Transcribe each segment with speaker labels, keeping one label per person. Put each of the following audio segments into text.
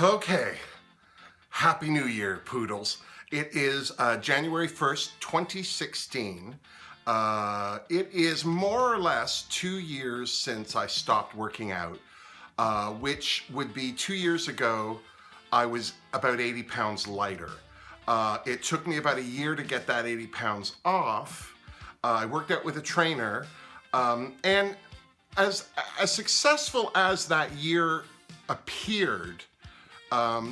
Speaker 1: Okay, Happy New Year, poodles. It is January 1st, 2016. It is more or less 2 years since I stopped working out, which would be 2 years ago. I was about 80 pounds lighter. It took me about a year to get that 80 pounds off. I worked out with a trainer, and as successful as that year appeared,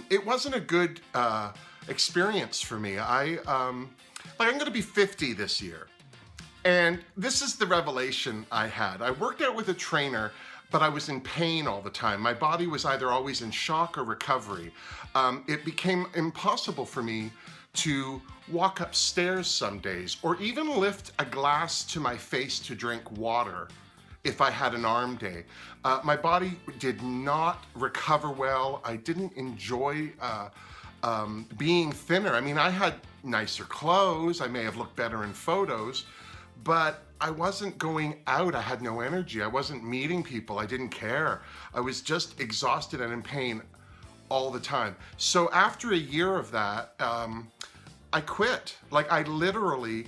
Speaker 1: it wasn't a good experience for me. I'm going to be 50 this year. And this is the revelation I had. I worked out with a trainer, but I was in pain all the time. My body was either always in shock or recovery. It became impossible for me to walk upstairs some days or even lift a glass to my face to drink water if I had an arm day. My body did not recover well. I didn't enjoy being thinner. I mean, I had nicer clothes. I may have looked better in photos, but I wasn't going out. I had no energy. I wasn't meeting people. I didn't care. I was just exhausted and in pain all the time. So after a year of that, I quit. Like, I literally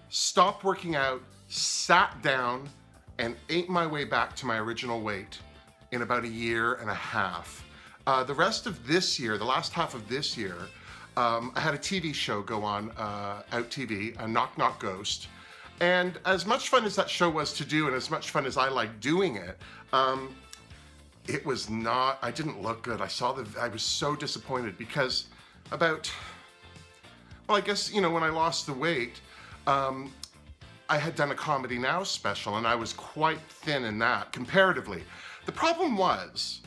Speaker 1: stopped working out, sat down, and ate my way back to my original weight in about a year and a half. The rest of this year, the last half of this year, I had a TV show go on, Out TV, a Knock Knock Ghost. And as much fun as that show was to do, and as much fun as I liked doing it, it was not, I didn't look good. I was so disappointed because I guess, when I lost the weight, I had done a Comedy Now special, and I was quite thin in that, comparatively. The problem was,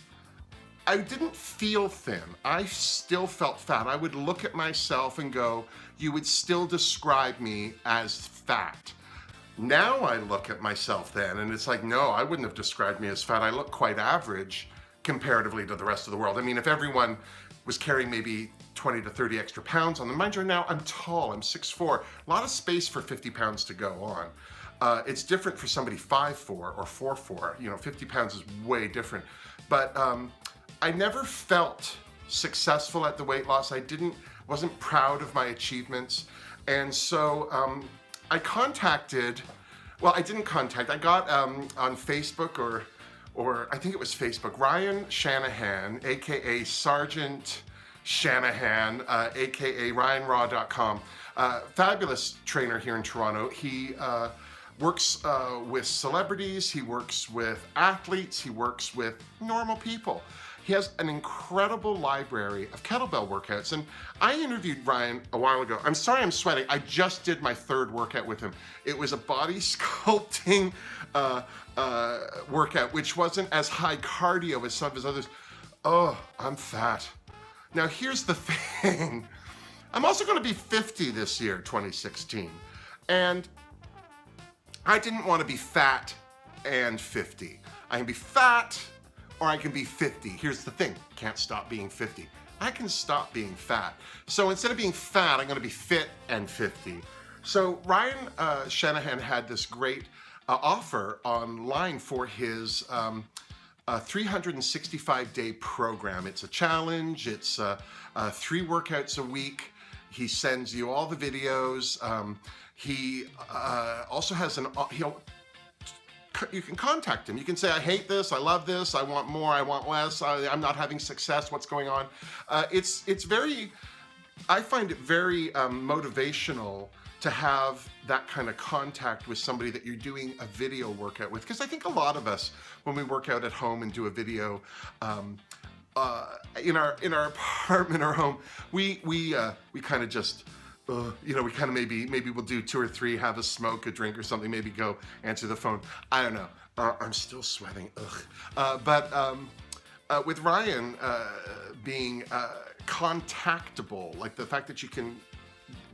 Speaker 1: I didn't feel thin. I still felt fat. I would look at myself and go, you would still describe me as fat. Now I look at myself then, and it's like, no, I wouldn't have described me as fat. I look quite average comparatively to the rest of the world. I mean, if everyone was carrying maybe 20 to 30 extra pounds on them. Mind you, now I'm tall, I'm 6'4", a lot of space for 50 pounds to go on. It's different for somebody 5'4" or 4'4", 50 pounds is way different. But I never felt successful at the weight loss. I wasn't proud of my achievements. And so I got on Facebook or I think it was Facebook, Ryan Shanahan, AKA Sergeant Shanahan, aka RyanRaw.com, fabulous trainer here in Toronto. He works with celebrities, he works with athletes, he works with normal people. He has an incredible library of kettlebell workouts, and I interviewed Ryan a while ago. I'm sorry I'm sweating. I just did my third workout with him. It was a body sculpting workout, which wasn't as high cardio as some of his others. Oh, I'm fat. Now here's the thing. I'm also going to be 50 this year, 2016. And I didn't want to be fat and 50. I can be fat or I can be 50. Here's the thing. Can't stop being 50. I can stop being fat. So instead of being fat, I'm going to be fit and 50. So Ryan Shanahan had this great offer online for his 365-day program. It's a challenge. It's 3 workouts a week. He sends you all the videos. He also has you can contact him. You can say, I hate this, I love this, I want more, I want less, I'm not having success, what's going on? I find it very motivational to have that kind of contact with somebody that you're doing a video workout with. Because I think a lot of us, when we work out at home and do a video in our apartment or home, we kind of just, we kind of maybe we'll do 2 or 3, have a smoke, a drink or something, maybe go answer the phone. I don't know. I'm still sweating. But with Ryan being contactable, like the fact that you can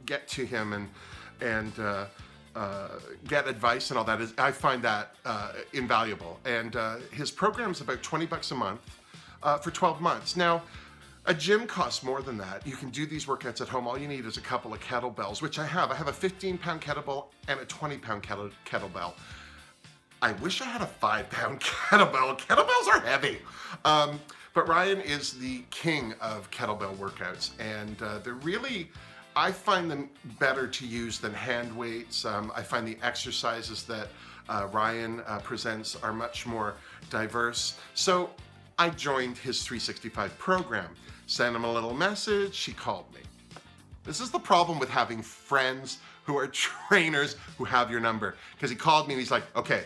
Speaker 1: get to him and get advice and all that, I find that invaluable. And his program's about $20 a month for 12 months. Now, a gym costs more than that. You can do these workouts at home. All you need is a couple of kettlebells, which I have. I have a 15-pound kettlebell and a 20-pound kettlebell. I wish I had a 5-pound kettlebell. Kettlebells are heavy. But Ryan is the king of kettlebell workouts, and they're really, I find them better to use than hand weights. I find the exercises that Ryan presents are much more diverse. So I joined his 365 program, sent him a little message, he called me. This is the problem with having friends who are trainers who have your number, because he called me and he's like, okay,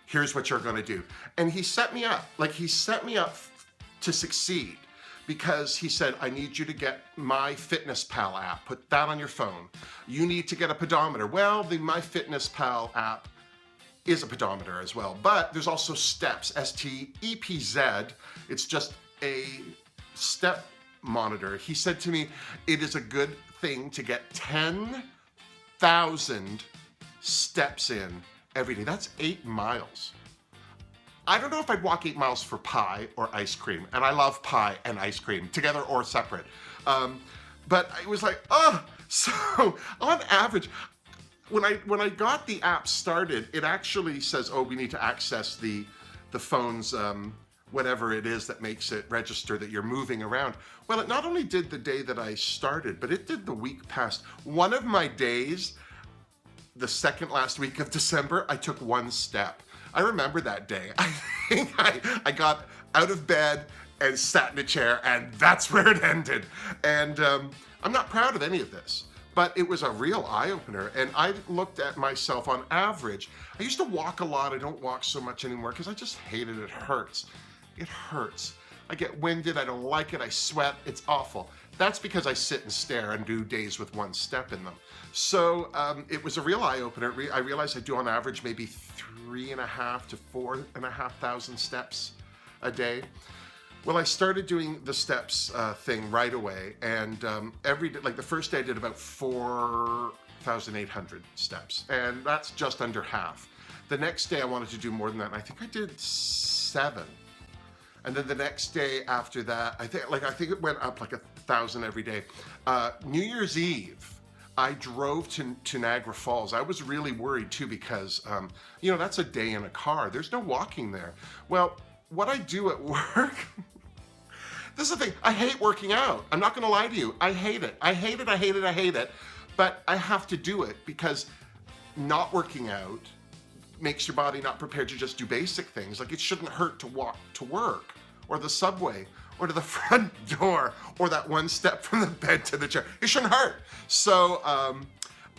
Speaker 1: here's what you're gonna do. And he set me up, to succeed, because he said, I need you to get my MyFitnessPal app, put that on your phone. You need to get a pedometer. Well, the MyFitnessPal app is a pedometer as well, but there's also steps, STEPZ. It's just a step monitor. He said to me, it is a good thing to get 10,000 steps in every day. That's 8 miles. I don't know if I'd walk 8 miles for pie or ice cream, and I love pie and ice cream, together or separate. But it was like, oh, so on average, when I got the app started, it actually says, oh, we need to access the phone's whatever it is that makes it register that you're moving around. Well, it not only did the day that I started, but it did the week past. One of my days, the second last week of December, I took 1 step. I remember that day. I think I got out of bed and sat in a chair, and that's where it ended. And I'm not proud of any of this, but it was a real eye-opener. And I looked at myself on average. I used to walk a lot. I don't walk so much anymore because I just hate it. It hurts. It hurts. I get winded. I don't like it. I sweat. It's awful. That's because I sit and stare and do days with 1 step in them. So it was a real eye-opener. I realized I do on average maybe 3,500 to 4,500 steps a day. Well, I started doing the steps thing right away, and every day, like the first day I did about 4,800 steps, and that's just under half. The next day I wanted to do more than that, and I think I did 7. And then the next day after that, I think it went up like 1,000 every day. New Year's Eve, I drove to Niagara Falls. I was really worried too because, that's a day in a car. There's no walking there. Well, what I do at work, this is the thing, I hate working out. I'm not gonna lie to you. I hate it. I hate it, I hate it, I hate it. But I have to do it because not working out makes your body not prepared to just do basic things. Like it shouldn't hurt to walk to work or the subway or to the front door or that 1 step from the bed to the chair. It shouldn't hurt. So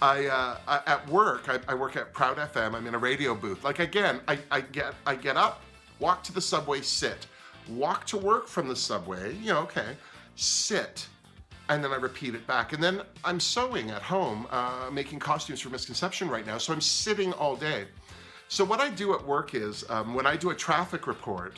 Speaker 1: at work, I work at Proud FM. I'm in a radio booth. Like again, I get up, walk to the subway, sit, walk to work from the subway, sit, and then I repeat it back. And then I'm sewing at home, making costumes for Misconception right now. So I'm sitting all day. So what I do at work is, when I do a traffic report,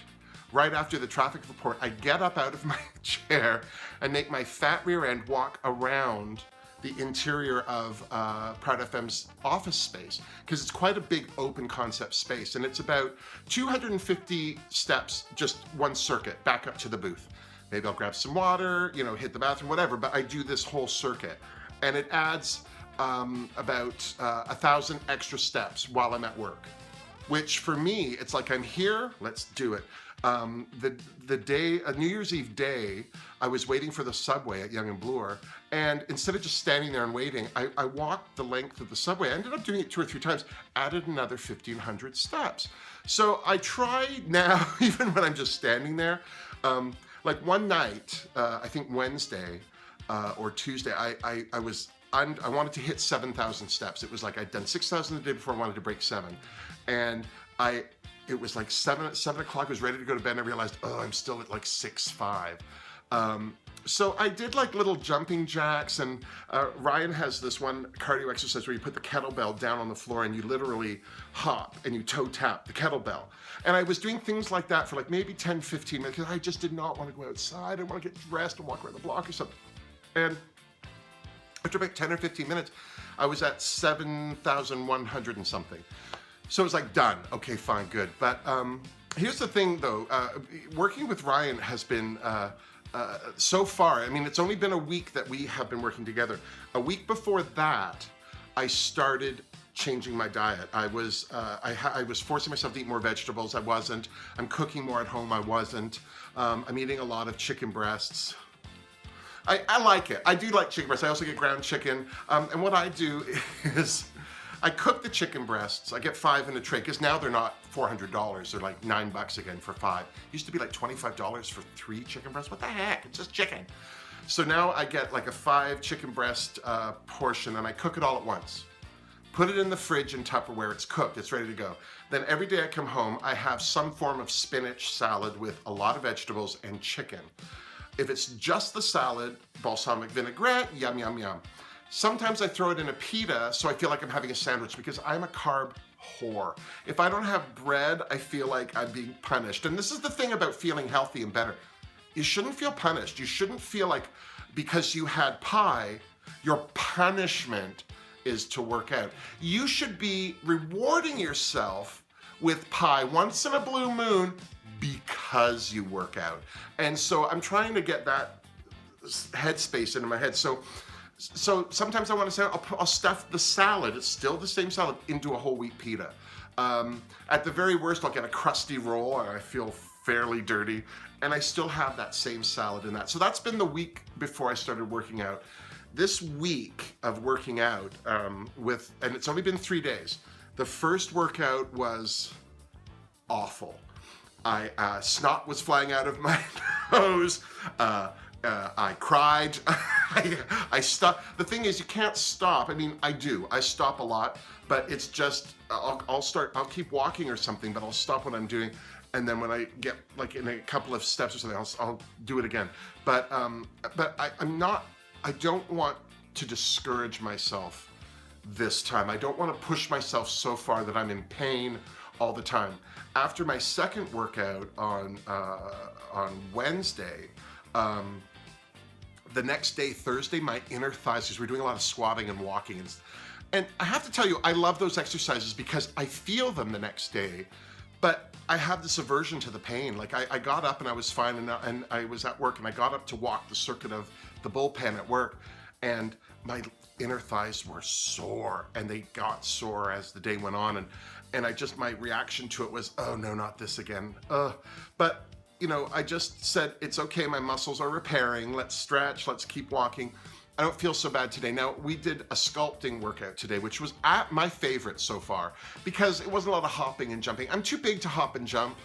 Speaker 1: right after the traffic report, I get up out of my chair and make my fat rear end walk around the interior of Proud FM's office space, because it's quite a big open concept space, and it's about 250 steps, just 1 circuit, back up to the booth. Maybe I'll grab some water, hit the bathroom, whatever, but I do this whole circuit, and it adds about 1,000 extra steps while I'm at work, which for me, it's like I'm here, let's do it. The day, New Year's Eve day, I was waiting for the subway at Yonge and Bloor, and instead of just standing there and waiting, I walked the length of the subway. I ended up doing it 2 or 3 times, added another 1,500 steps. So I try now, even when I'm just standing there, like one night, I think Wednesday or Tuesday, I wanted to hit 7,000 steps. It was like I'd done 6,000 the day before, I wanted to break 7. And it was like 7 o'clock, I was ready to go to bed, and I realized, I'm still at like 6.5. So I did like little jumping jacks, and Ryan has this one cardio exercise where you put the kettlebell down on the floor and you literally hop and you toe tap the kettlebell. And I was doing things like that for like maybe 10, 15 minutes because I just did not want to go outside. I want to get dressed and walk around the block or something. And after about 10 or 15 minutes, I was at 7,100 and something. So it was like, done. Okay, fine, good. But here's the thing though, working with Ryan has been, so far, I mean, it's only been a week that we have been working together. A week before that, I started changing my diet. I was forcing myself to eat more vegetables. I wasn't. I'm cooking more at home. I wasn't. I'm eating a lot of chicken breasts. I like it. I do like chicken breasts. I also get ground chicken. And what I do is I cook the chicken breasts. I get 5 in a tray because now they're not $400. They're like $9 again for 5. Used to be like $25 for 3 chicken breasts. What the heck? It's just chicken. So now I get like a 5 chicken breast portion and I cook it all at once. Put it in the fridge in Tupperware. It's cooked. It's ready to go. Then every day I come home, I have some form of spinach salad with a lot of vegetables and chicken. If it's just the salad, balsamic vinaigrette, yum, yum, yum. Sometimes I throw it in a pita so I feel like I'm having a sandwich because I'm a carb whore. If I don't have bread, I feel like I'm being punished. And this is the thing about feeling healthy and better. You shouldn't feel punished. You shouldn't feel like because you had pie, your punishment is to work out. You should be rewarding yourself with pie once in a blue moon because you work out. And so I'm trying to get that headspace into my head. So sometimes I want to say, I'll stuff the salad, it's still the same salad, into a whole wheat pita. At the very worst, I'll get a crusty roll and I feel fairly dirty, and I still have that same salad in that. So that's been the week before I started working out. This week of working out, and it's only been 3 days. The first workout was awful. Snot was flying out of my nose. I cried. I stopped. The thing is, you can't stop. I mean, I do. I stop a lot, but it's just, I'll keep walking or something, but I'll stop what I'm doing. And then when I get like in a couple of steps or something, I'll do it again. But I don't want to discourage myself this time. I don't want to push myself so far that I'm in pain all the time. After my second workout on Wednesday, the next day, Thursday, my inner thighs, because we're doing a lot of squatting and walking. And I have to tell you, I love those exercises because I feel them the next day, but I have this aversion to the pain. Like I got up and I was fine, and I was at work and I got up to walk the circuit of the bullpen at work, and my inner thighs were sore, and they got sore as the day went on. And my reaction to it was, oh no, not this again. But you know, I just said, it's okay, my muscles are repairing, let's stretch, let's keep walking. I don't feel so bad today. Now, we did a sculpting workout today, which was my favorite so far, because it wasn't a lot of hopping and jumping. I'm too big to hop and jump.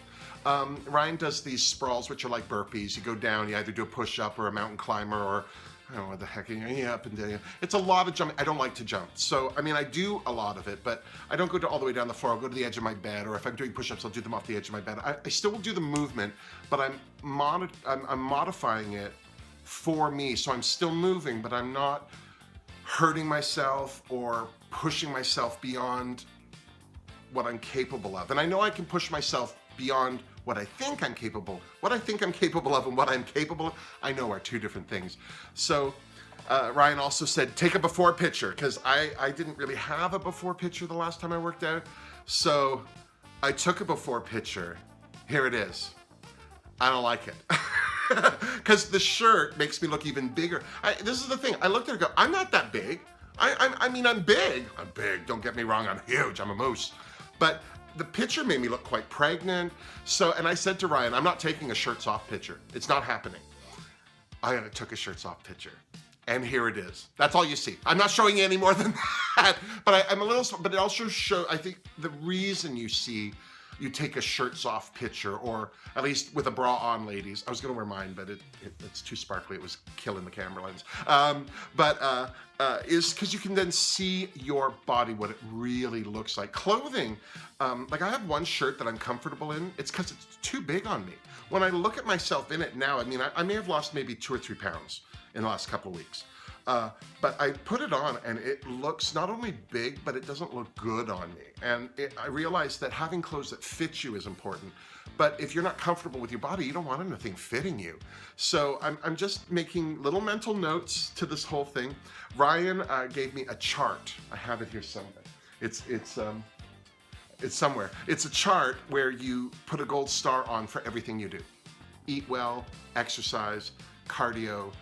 Speaker 1: Ryan does these sprawls, which are like burpees. You go down, you either do a push-up or a mountain climber, or I don't know what the heck, you're up and down. It's a lot of jumping. I don't like to jump. So, I mean, I do a lot of it, but I don't go all the way down the floor. I'll go to the edge of my bed, or if I'm doing push-ups, I'll do them off the edge of my bed. I still will do the movement, but I'm modifying it for me. So I'm still moving, but I'm not hurting myself or pushing myself beyond what I'm capable of. And I know I can push myself beyond what I think I'm capable. What I think I'm capable of and what I'm capable of, I know are two different things. So Ryan also said, take a before picture, because I didn't really have a before picture the last time I worked out. So I took a before picture. Here it is. I don't like it. Because the shirt makes me look even bigger. This is the thing. I looked at it and go, I'm not that big. I mean, I'm big. I'm big. Don't get me wrong. I'm huge. I'm a moose. But the picture made me look quite pregnant. So, and I said to Ryan, I'm not taking a shirts off picture. It's not happening. I took a shirts off picture. And here it is. That's all you see. I'm not showing you any more than that. But I'm a little, but it also shows, I think the reason you take a shirts off picture, or at least with a bra on, ladies. I was gonna wear mine, but it's too sparkly. It was killing the camera lens. Is because you can then see your body, what it really looks like. Clothing, like I have one shirt that I'm comfortable in. It's because it's too big on me. When I look at myself in it now, I mean, I may have lost maybe 2 or 3 pounds in the last couple of weeks. But I put it on and it looks not only big, but it doesn't look good on me. And I realized that having clothes that fit you is important. But if you're not comfortable with your body, you don't want anything fitting you. So I'm just making little mental notes to this whole thing. Ryan gave me a chart. I have it here somewhere. It's somewhere. It's a chart where you put a gold star on for everything you do. Eat well, exercise, cardio,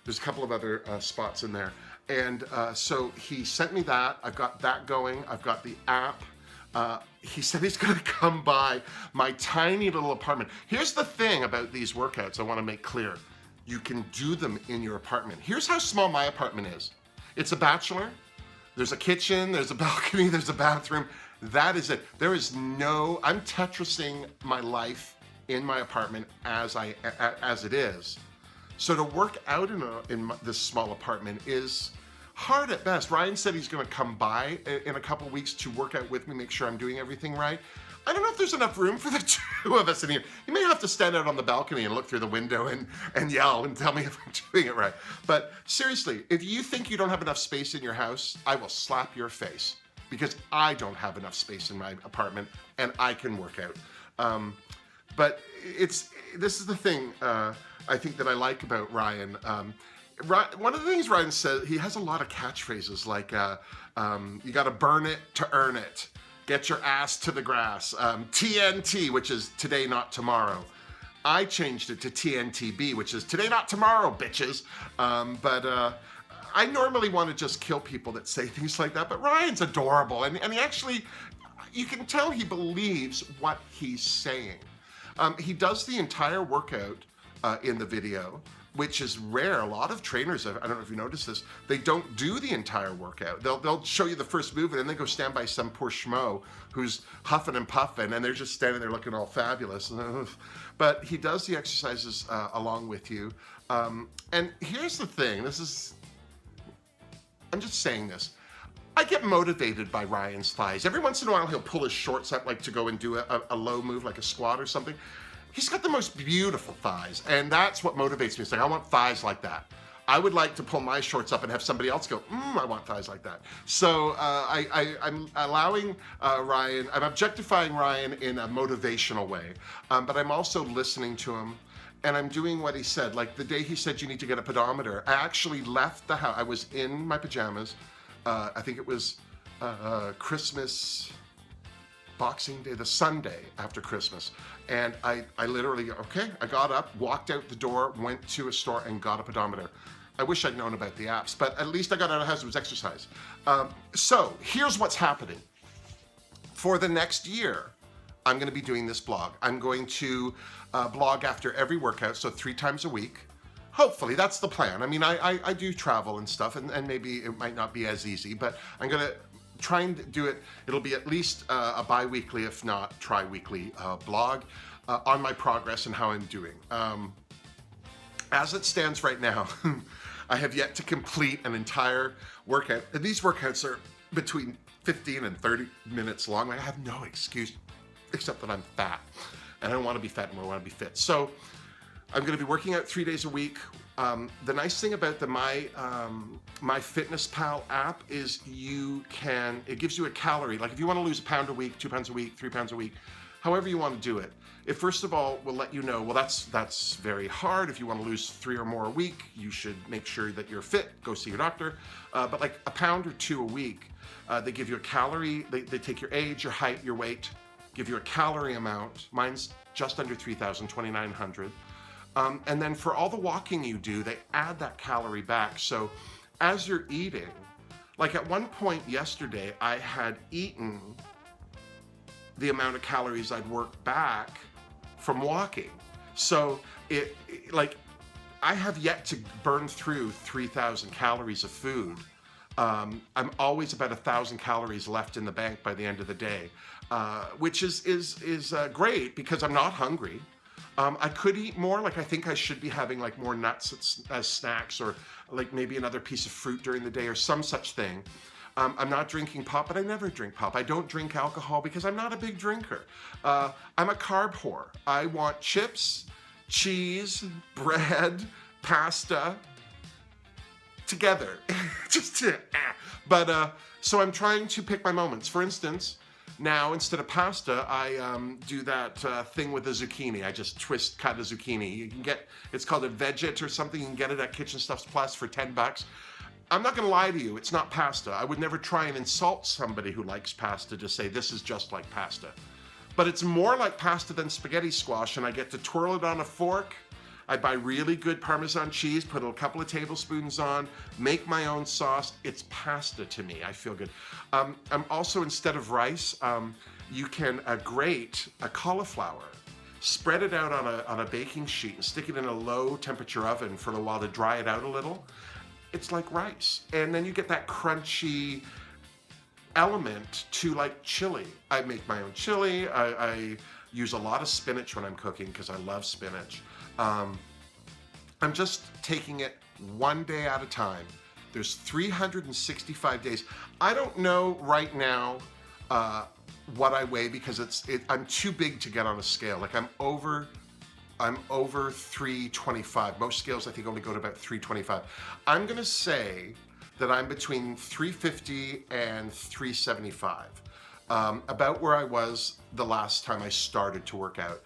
Speaker 1: there's a couple of other spots in there. And so he sent me that. I've got that going. I've got the app. He said he's going to come by my tiny little apartment. Here's the thing about these workouts I want to make clear. You can do them in your apartment. Here's how small my apartment is. It's a bachelor. There's a kitchen, there's a balcony, there's a bathroom. That is it. There is no, I'm Tetrising my life in my apartment as it is. So to work out in this small apartment is hard at best. Ryan said he's going to come by in a couple weeks to work out with me, make sure I'm doing everything right. I don't know if there's enough room for the two of us in here. You may have to stand out on the balcony and look through the window and yell and tell me if I'm doing it right. But seriously, if you think you don't have enough space in your house, I will slap your face, because I don't have enough space in my apartment and I can work out. But this is the thing I think that I like about Ryan. One of the things Ryan says, he has a lot of catchphrases like, you got to burn it to earn it. Get your ass to the grass. TNT, which is today, not tomorrow. I changed it to TNTB, which is today, not tomorrow, bitches. But I normally want to just kill people that say things like that, but Ryan's adorable. And he actually, you can tell he believes what he's saying. He does the entire workout in the video, which is rare. A lot of trainers, I don't know if you noticed this, they don't do the entire workout. They'll show you the first move and then they go stand by some poor schmo who's huffing and puffing and they're just standing there looking all fabulous. But he does the exercises along with you. And here's the thing, I'm just saying this. I get motivated by Ryan's thighs. Every once in a while he'll pull his shorts up like to go and do a low move like a squat or something. He's got the most beautiful thighs, and that's what motivates me. It's like, I want thighs like that. I would like to pull my shorts up and have somebody else go, I want thighs like that. So I'm allowing Ryan, I'm objectifying Ryan in a motivational way, but I'm also listening to him, and I'm doing what he said. Like the day he said you need to get a pedometer, I actually left the house. I was in my pajamas. I think it was Christmas, Boxing Day, the Sunday after Christmas. And I literally, I got up, walked out the door, went to a store and got a pedometer. I wish I'd known about the apps, but at least I got out of the house, it was exercise. So here's what's happening. For the next year, I'm gonna be doing this blog. I'm going to blog after every workout, so 3 times a week. Hopefully, that's the plan. I mean, I do travel and stuff, and maybe it might not be as easy, but I'm gonna try and do it. It'll be at least a bi-weekly, if not tri-weekly blog on my progress and how I'm doing. As it stands right now, I have yet to complete an entire workout. And these workouts are between 15 and 30 minutes long. I have no excuse except that I'm fat. And I don't want to be fat anymore, I want to be fit. So I'm going to be working out 3 days a week. The nice thing about the MyFitnessPal app is it gives you a calorie. Like if you want to lose 1 pound a week, 2 pounds a week, 3 pounds a week, however you want to do it. It first of all will let you know, well, that's very hard. If you want to lose 3 or more a week, you should make sure that you're fit, go see your doctor. But like 1 pound or 2 a week, they give you a calorie, they take your age, your height, your weight, give you a calorie amount. Mine's just under 3,000, 2,900. And then for all the walking you do, they add that calorie back. So as you're eating, like at one point yesterday, I had eaten the amount of calories I'd worked back from walking. So I have yet to burn through 3,000 calories of food. I'm always about 1,000 calories left in the bank by the end of the day, which is great because I'm not hungry. I could eat more. Like I think I should be having like more nuts as snacks, or like maybe another piece of fruit during the day or some such thing. I'm not drinking pop, but I never drink pop. I don't drink alcohol because I'm not a big drinker. I'm a carb whore. I want chips, cheese, bread, pasta together. So I'm trying to pick my moments. For instance, now, instead of pasta, I do that thing with the zucchini. I just cut a zucchini. You can it's called a Veggie or something. You can get it at Kitchen Stuffs Plus for $10. I'm not gonna lie to you, it's not pasta. I would never try and insult somebody who likes pasta to say this is just like pasta. But it's more like pasta than spaghetti squash, and I get to twirl it on a fork, I buy really good Parmesan cheese, put a couple of tablespoons on, make my own sauce. It's pasta to me. I feel good. I'm also, instead of rice, you can grate a cauliflower, spread it out on a baking sheet and stick it in a low temperature oven for a while to dry it out a little. It's like rice. And then you get that crunchy element to like chili. I make my own chili. I use a lot of spinach when I'm cooking because I love spinach. I'm just taking it one day at a time. There's 365 days. I don't know right now what I weigh because I'm too big to get on a scale. Like I'm over 325. Most scales I think only go to about 325. I'm gonna say that I'm between 350 and 375. About where I was the last time I started to work out.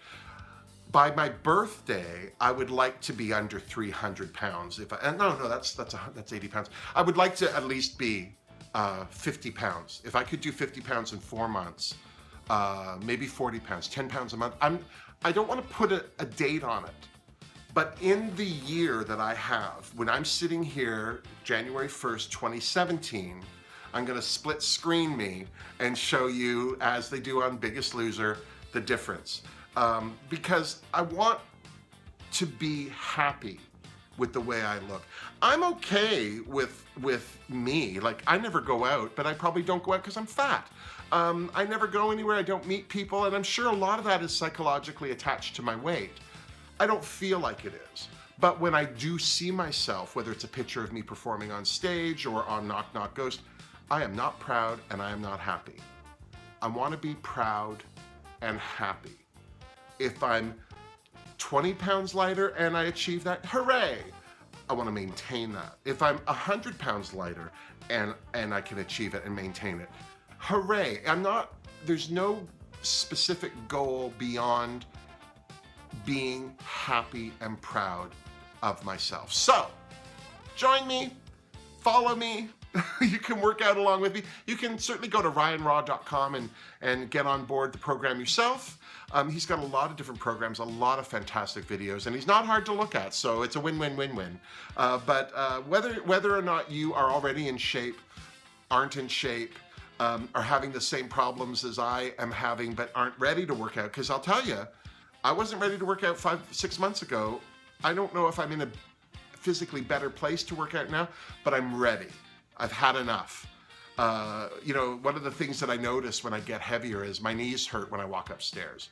Speaker 1: By my birthday, I would like to be under 300 pounds. That's 80 pounds. I would like to at least be 50 pounds. If I could do 50 pounds in 4 months, maybe 40 pounds, 10 pounds a month. I don't want to put a date on it, but in the year that I have, when I'm sitting here, January 1st, 2017, I'm gonna split screen me and show you, as they do on Biggest Loser, the difference. Because I want to be happy with the way I look. I'm okay with me. Like, I never go out, but I probably don't go out because I'm fat. I never go anywhere, I don't meet people, and I'm sure a lot of that is psychologically attached to my weight. I don't feel like it is. But when I do see myself, whether it's a picture of me performing on stage or on Knock Knock Ghost, I am not proud and I am not happy. I want to be proud and happy. If I'm 20 pounds lighter and I achieve that, hooray! I want to maintain that. If I'm 100 pounds lighter and I can achieve it and maintain it, hooray! There's no specific goal beyond being happy and proud of myself. So, join me, follow me. You can work out along with me. You can certainly go to ryanraw.com and get on board the program yourself. He's got a lot of different programs, a lot of fantastic videos, and he's not hard to look at, so it's a win-win-win-win. But whether or not you are already in shape, aren't in shape, are having the same problems as I am having, but aren't ready to work out, because I'll tell you, I wasn't ready to work out 5-6 months ago. I don't know if I'm in a physically better place to work out now, but I'm ready. I've had enough. One of the things that I notice when I get heavier is my knees hurt when I walk upstairs.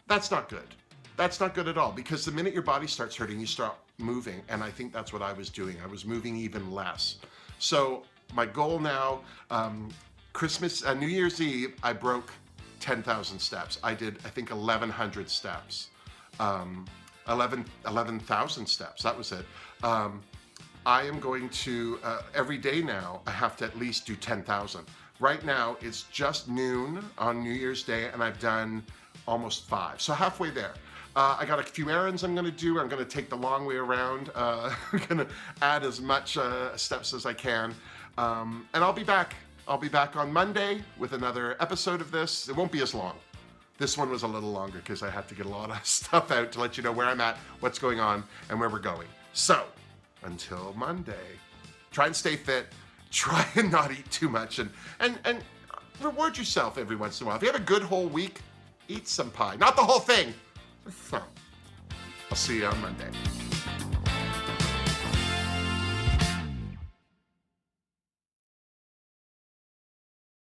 Speaker 1: That's not good. That's not good at all, because the minute your body starts hurting, you start moving, and I think that's what I was doing. I was moving even less. So my goal now, New Year's Eve, I broke 10,000 steps. I did, I think, 1,100 steps. 11,000 steps, that was it. I am going to, every day now, I have to at least do 10,000. Right now, it's just noon on New Year's Day, and I've done almost 5. So halfway there. I got a few errands I'm gonna do. I'm gonna take the long way around. I'm gonna add as much steps as I can. And I'll be back. I'll be back on Monday with another episode of this. It won't be as long. This one was a little longer because I had to get a lot of stuff out to let you know where I'm at, what's going on, and where we're going. So, until Monday, try and stay fit, try and not eat too much, and reward yourself every once in a while. If you have a good whole week, eat some pie. Not the whole thing, just some. I'll see you on Monday.